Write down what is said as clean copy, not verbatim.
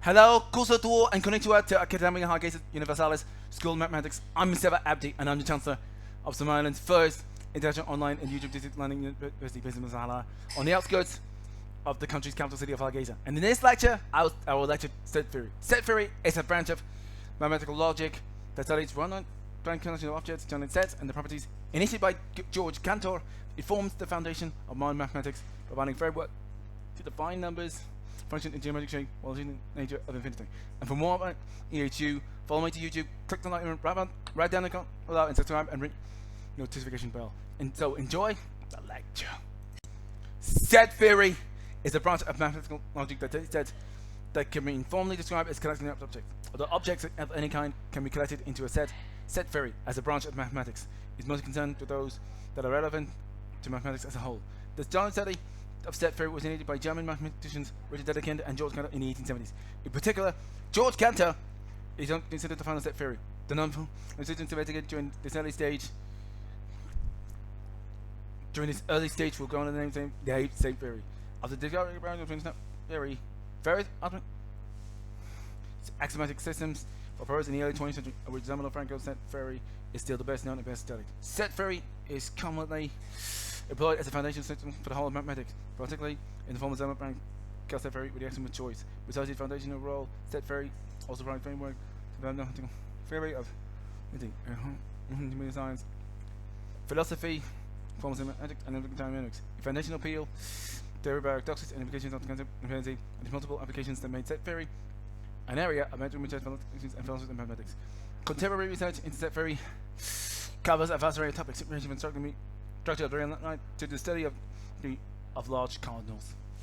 Hello, kuso tuo and konnichiwa to Academia Hargeisa Universalis School of Mathematics. I'm Mustafa Abdi and I'm the Chancellor of Somaliland's first international online and YouTube distance learning university based in Masala, on the outskirts of the country's capital city of Hargeisa. And in this lecture, I will lecture set theory. Set theory is a branch of mathematical logic that studies one-on-one connection of objects, general sets, and the properties. Initiated by Georg Cantor, it forms the foundation of modern mathematics, providing framework to define numbers, function in geometric shape, while using the nature of infinity. And for more about EHU, follow me to YouTube, click the like, write down the comment below, and subscribe and ring the notification bell. And so enjoy the lecture. Set theory is a branch of mathematical logic that sets that can be informally described as collecting up objects. Although objects of any kind can be collected into a set, set theory as a branch of mathematics is most concerned with those that are relevant to mathematics as a whole. The general study of set theory was initiated by German mathematicians Richard Cantor and Georg Cantor in the 1870s. In particular, Georg Cantor is considered the final set theory. The non-decisions investigated during this early stage will go under the name the set theory. Of the discovery of set theory, various other axiomatic systems proposed in the early 20th century, of which Zumalo Franco's set theory is still the best known and best studied. Set theory is commonly employed as a foundation system for the whole of mathematics, particularly in the form of Zumalo Franco's set theory with the axiom of choice. Besides its foundational role, set theory also provides framework to the theory of science, philosophy, forms of mathematics, and analytical dynamics. The foundational appeal, theory of paradoxes, and implications of the concept of infinity, and its multiple applications that made set theory an area of mental research and philosophy and mathematics. Contemporary research into set theory covers a vast array of topics, ranging from structure of the real line to the study of large cardinals.